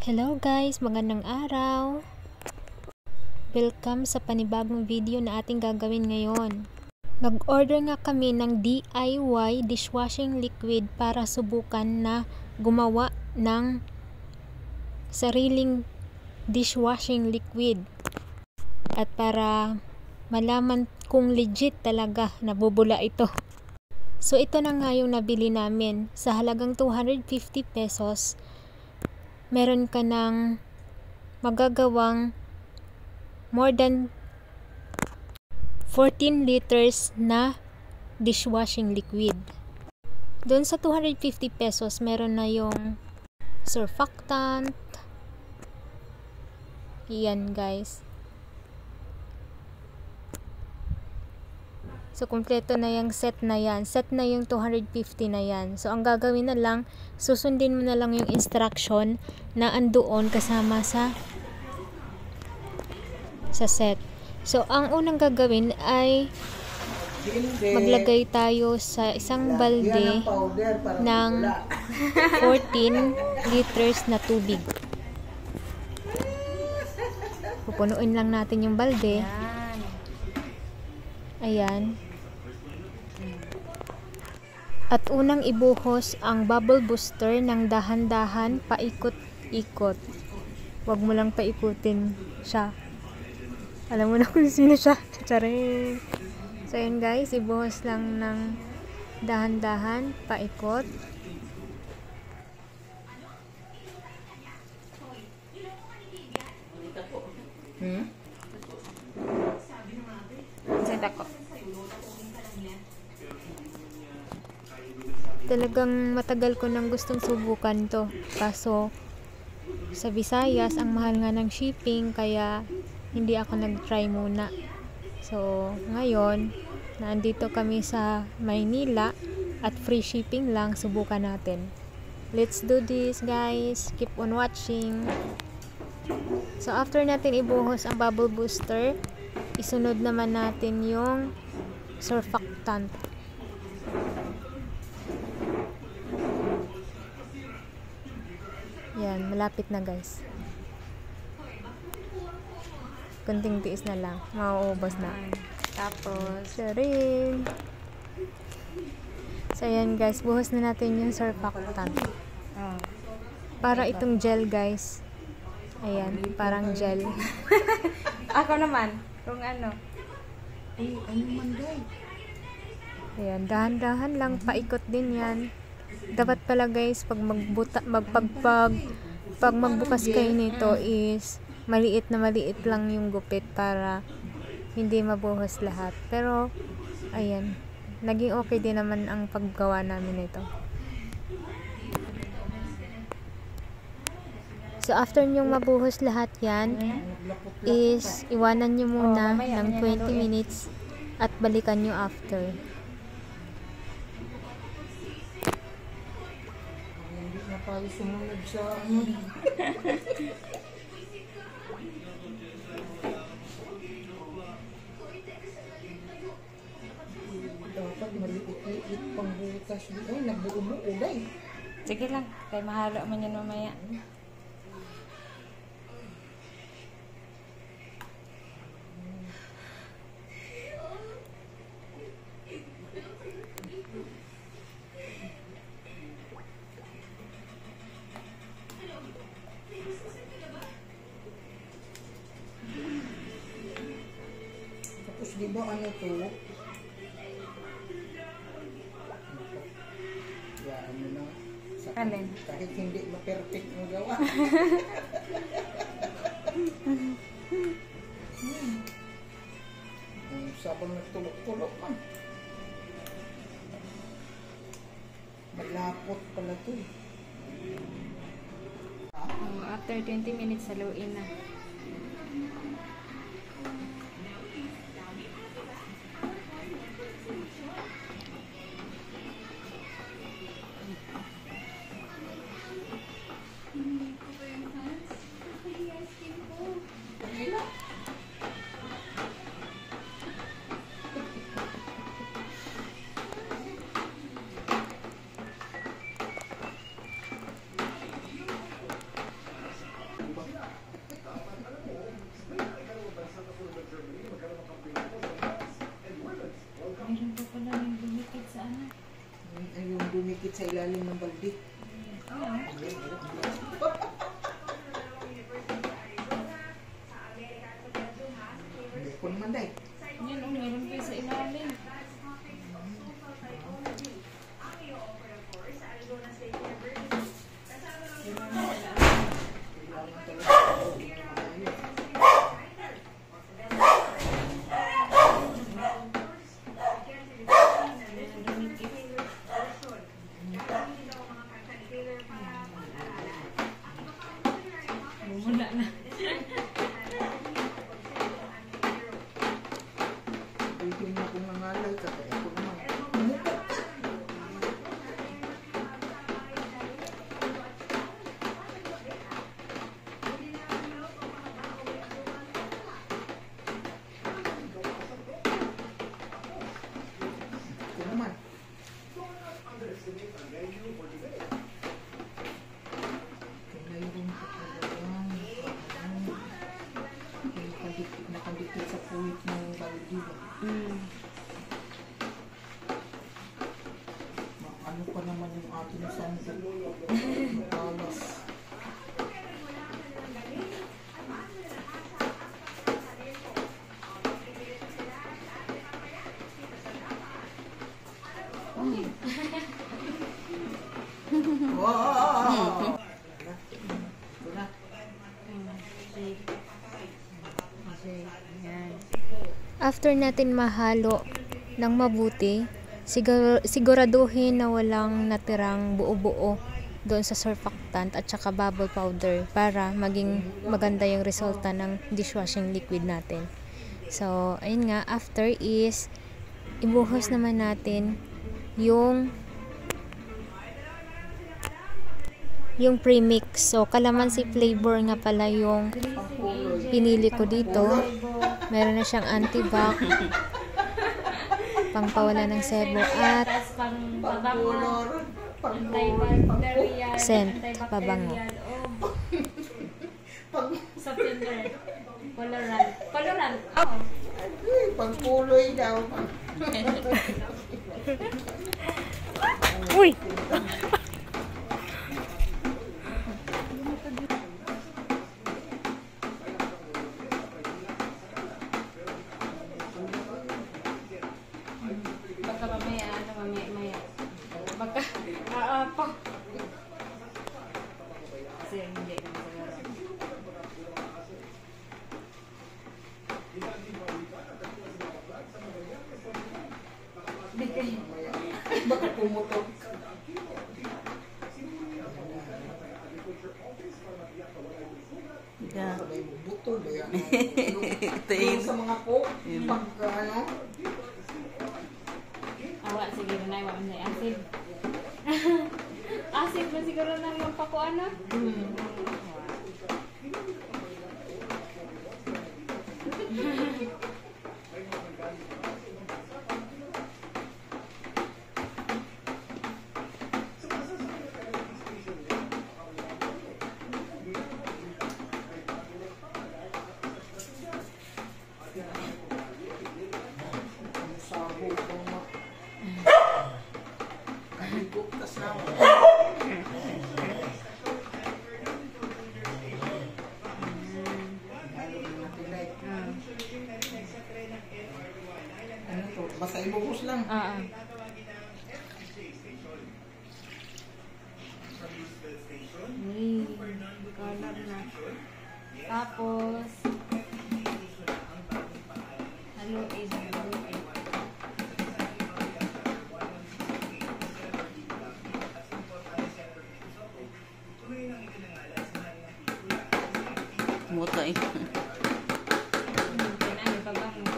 Hello guys, magandang araw. Welcome sa panibagong video na ating gagawin ngayon. Nag-order nga kami ng DIY dishwashing liquid para subukan na gumawa ng sariling dishwashing liquid. At para malaman kung legit talaga nabubula ito. So ito na nga yung nabili namin sa halagang 250 pesos. Meron ka ng magagawang more than 14 liters na dishwashing liquid. Doon sa 250 pesos, meron na yung surfactant. Yan guys. So, kompleto na yung set na yan. Set na yung 250 na yan. So, ang gagawin na lang, susundin mo na lang yung instruction na andoon kasama sa set. So, ang unang gagawin ay maglagay tayo sa isang balde ng 14 liters na tubig. Pupunuin lang natin yung balde. Ayan. At unang ibuhos ang bubble booster ng dahan-dahan paikot-ikot. Huwag mo lang paikutin siya. Alam mo na kung sino siya. Charing. So yun guys, ibuhos lang ng dahan-dahan paikot. Ako. Talagang matagal ko nang gustong subukan to. Kaso sa Visayas ang mahal nga ng shipping kaya hindi ako nag-try muna. So ngayon nandito kami sa Maynila at free shipping lang, subukan natin. Let's do this guys. Keep on watching. So after natin ibuhos ang bubble booster, isunod naman natin yung surfactant. Yan, malapit na guys. Kunting tiis na lang, mauubos na. Tapos, sarin. So yan guys, buhos na natin yung surfactant. Para itong gel guys. Ayan, parang gel. Ako naman. Kung ano. Ay, ano man guys? Ayan, dahan-dahan lang, paikot din yan. Dapat pala guys, pag magbukas kayo nito is maliit lang yung gupit para hindi mabuhos lahat. Pero, ayan, naging okay din naman ang paggawa namin nito. So, after nyong mabuhos lahat yan, is iwanan nyo muna ng 20 minutes at balikan nyo after. Hindi na tayo sumunod sa ano. Dapat maliit-liit pang butas. Ay, nagbuo-buo guys. Sige lang. Kaya mahalo man yan mamaya. Tapos di ba ano to? Yan mo na. Alin? Kahit hindi ma-perfect mo gawa. Sabang nagtulok-tulok man. Malapot pala to eh. After 20 minutes, haluin na. sa ilalim ng balde. Hindi ko naman dahil. Yan, meron kayo sa ilalim. Mumula na. Hindi mo kung nangalay ka, kaya ako naman. Ako naman. Nakadikit sa puwit ng balde. Ano pa naman yung ating sando? Matalas. Wow! After natin mahalo ng mabuti, siguraduhin na walang natirang buo-buo doon sa surfactant at saka bubble powder para maging maganda yung resulta ng dishwashing liquid natin. So, ayun nga, after is ibuhos naman natin yung premix. So, kalamansi flavor nga pala yung pinili ko dito. Meron na siyang antibac, pangpawala ng sebo, at scent, pabango. Colorant. Pangkuloy daw. Uy! Baka mamaya, mamaya. Baka, pa. Kasi hindi ko siguro. Baka pumutok. Yeah. Sabay mo buto ba yan? Yung sa mga coke, pag ano, Awa, siguro na, wala na acid. Acid na siguro na yung pakuan na. sabo ko ma. Kahigop na sabo. Ano to? Basta ibuhos lang. Color na. Tapos, haluin. Mutay. Kailangan pabango.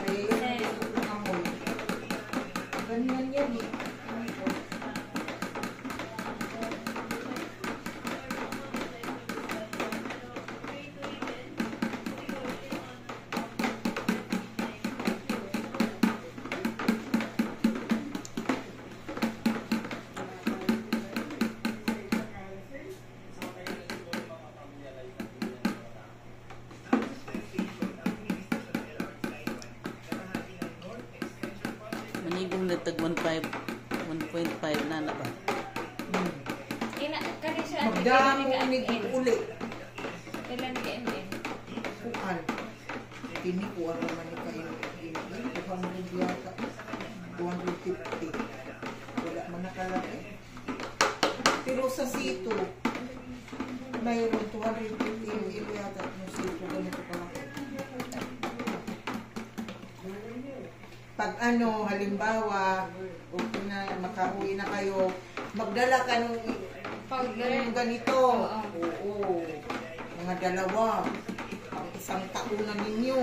Ay, amoy. Ganyan yan eh. tag 1.5 na ba? Kani siya Magdamo ni uli. Kailan ka MN? Kuan. Kini kuan naman ni kain. Kuan mo yata. 250. Wala man nakalaki. Pero sa sito, mayroon 250 yata ng sito. Ganito kalaki. Pag ano, halimbawa, okay na, makauwi na kayo, magdala ka ng ganito. Oo. Mga dalawa. Ang isang taon na ninyo.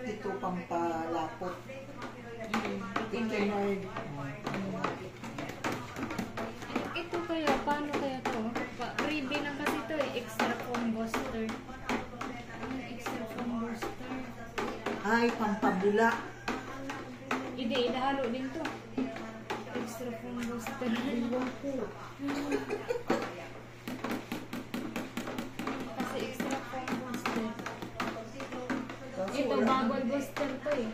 Ito pampalapot. Ito kaya, paano kaya to? Freebie lang kasi to eh. Extra foam booster. Extra foam booster. Ay, pampabula. Hindi, inahalo din to. Extra foam booster. Iwan ko. Kasi extra foam booster. Kaso Ito, wala bubble booster to eh.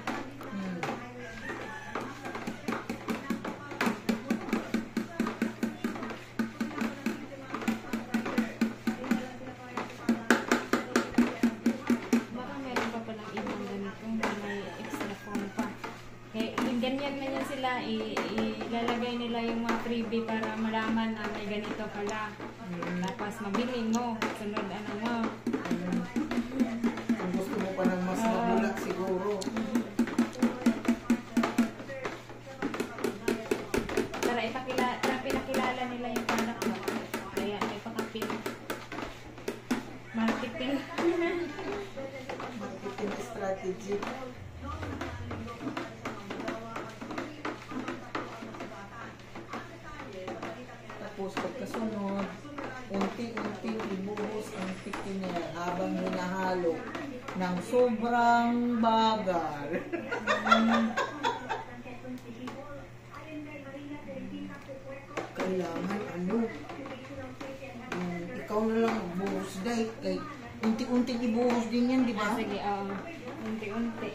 Baka meron pa palang ibang ganito na may extra foam pa. Kaya ganyan na yan sila, ilalagay nila yung mga freebie para malaman na may ganito pala. Tapos mabili mo, sunod ano mo. Kung gusto mo pa ng mas mabula siguro. Para pinakilala nila yung product mo. Kaya may pakapil. Marketing. Marketing strategy. Tapos pagkasunod, unti-unting ibuhos ang pikinel habang hinahalo ng sobrang bagal. Kailangan ano, ikaw na lang magbuhos dahil kay unti-unting ibuhos din yan, di ba? Sige, unti-unti.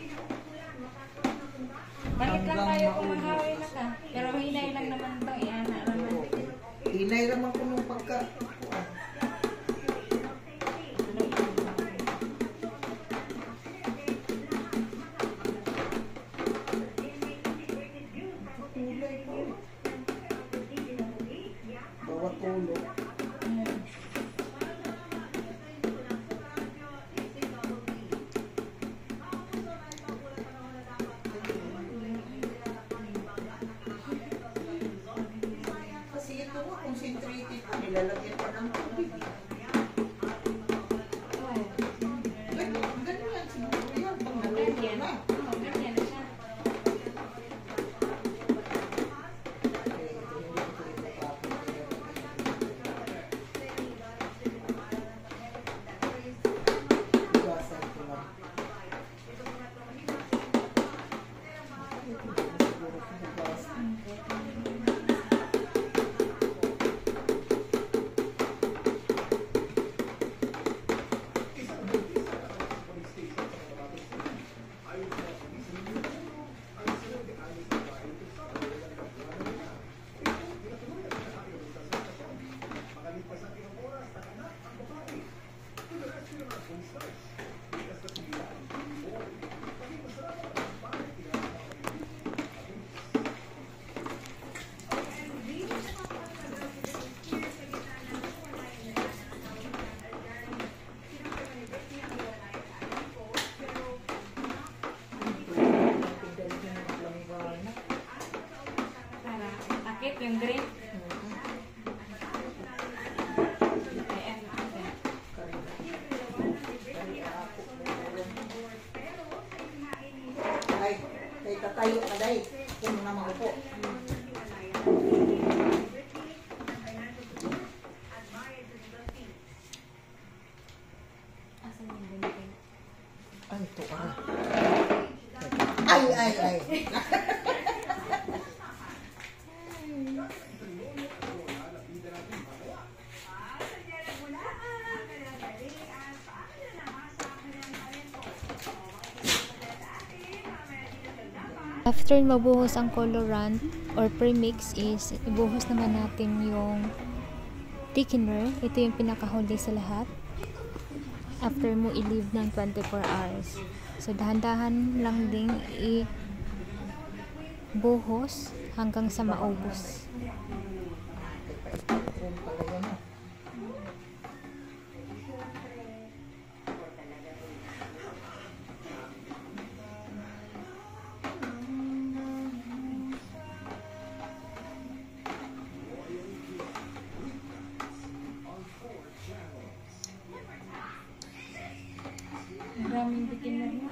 Balik lang Hanggang tayo kung maubos. mahaway na ka. Pero hinay lang naman ito, iana naman. Hinay naman ko nung pagka... Kulay po. Bawat ulo. Kasi ito nga, concentrated pa, nilalagyan pa ng tubig. Ganun yan, siguro yan, pang naluto Ganyan. na. Ganyan na siya. Iwasan ko lang. Siguro kinabasan. Para takip yung green. Ayan, ayan. Ay, kay katayo ka day. Kung naman po. Asan yung ganito? Ay, after mabuhos ang colorant or premix is ibuhos naman natin yung thickener. Ito yung pinakahuli sa lahat after mo i-leave ng 24 hours. So dahan-dahan lang ding ibuhos hanggang sa maubos. Room pala yan ah. Maraming bikin na rin.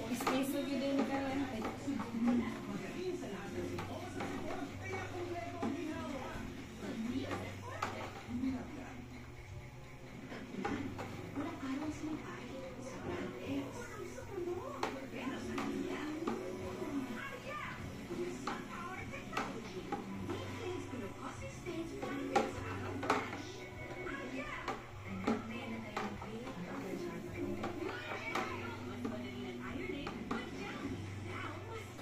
Espresso yun din ka lang.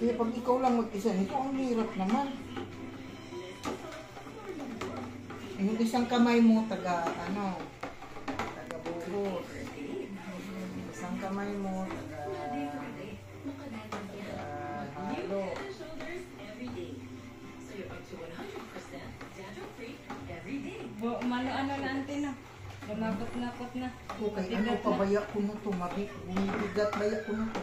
Kaya pag ikaw lang mag-isa nito, ang hirap naman. Yung isang kamay mo, taga buhos. Isang kamay mo, taga halo. Ano na ante na. Lumabot-napot na. Okay, ano pa baya ko na ito? Bumibigat baya ko na ito.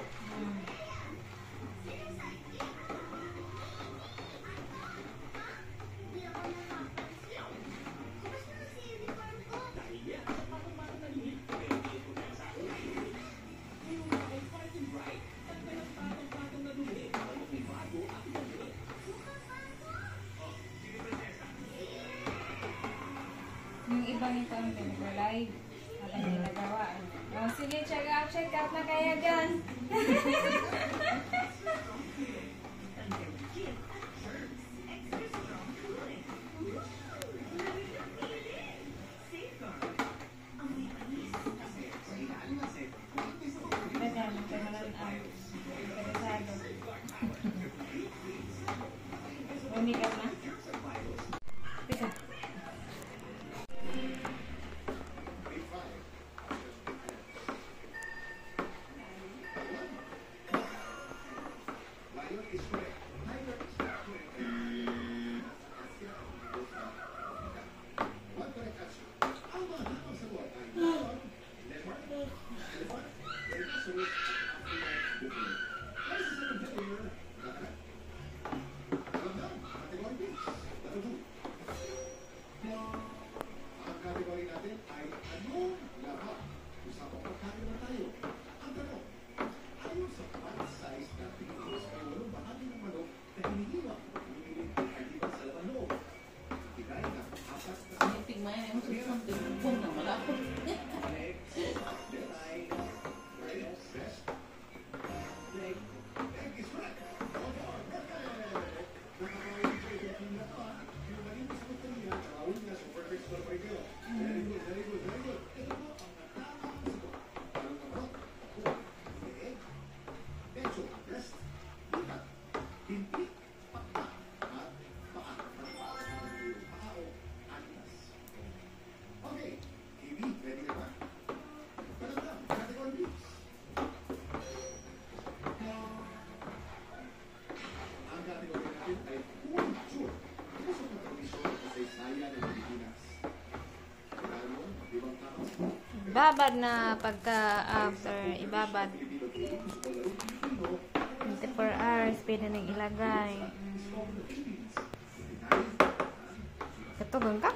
Yung ibang ito ang pinag-live. At ang ginagawa. Oh, sige, check out na kaya dyan. Umikat na? Pisa. Babad na pagka after ibabad 24 hours pwede nang ilagay. Katugang ka?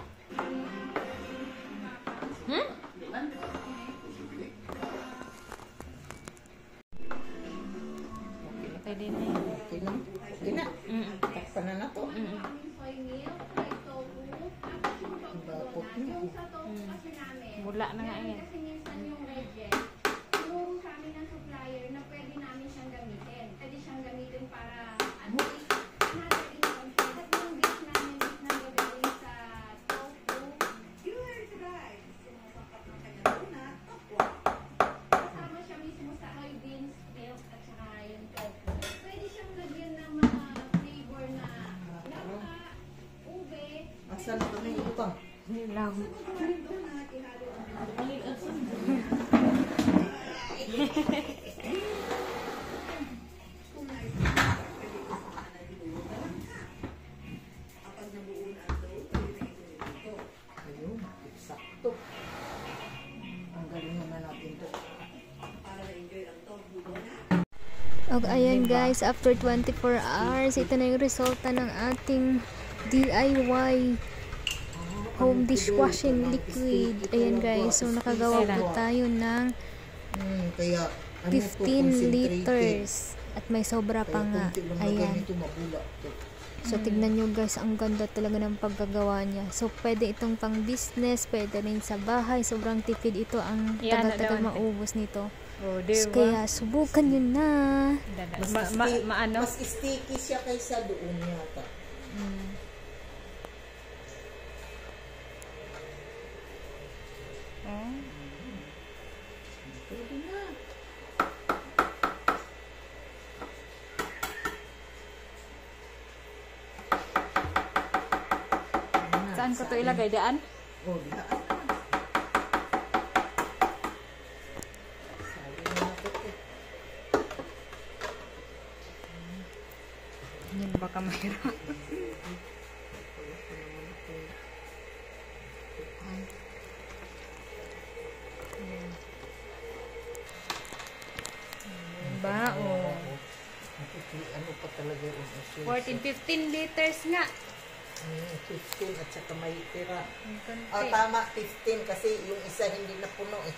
Pwede na yun. Okay na. Okay na. Takpan na na to. Bakot na. Bula na nga yan. Kasi minsan yung reject, tinuro sa amin ng supplier na pwede namin siyang gamitin. Pwede siyang gamitin para at least another income source. At yung dish namin na gagawin sa tofu, sinasapat ng kanya muna, kasama siya mismo sa soybeans, milk, at saka yung tofu. Pwede siyang Asa na kami utang? Nilaw. Ayun, sakto. Ang galing naman natin to. Okay, ayan guys, after 24 hours, ito na yung resulta ng ating DIY home dishwashing liquid. Ayan guys, so nakagawa po tayo ng Kaya, 15 liters. At may sobra pa nga. Ayan. Ito mabula to. So, tignan nyo guys, ang ganda talaga ng paggagawa niya. So, pwede itong pang business, pwede rin sa bahay. Sobrang tipid ito. Ang Yan, tagal-tagal ano, maubos nito. Oh, So, diba? kaya, subukan nyo na. Maano? Mas sticky siya kaysa doon yata. Pwede na. Saan ko to ilagay? Daan? Oh, daan. Sabi na natin eh. Yan baka mayroon. Ba? Oh. Ano pa talaga yung 14-15 liters nga. 15 at saka may tira. Ang konti. Tama, 15 kasi yung isa hindi na puno eh.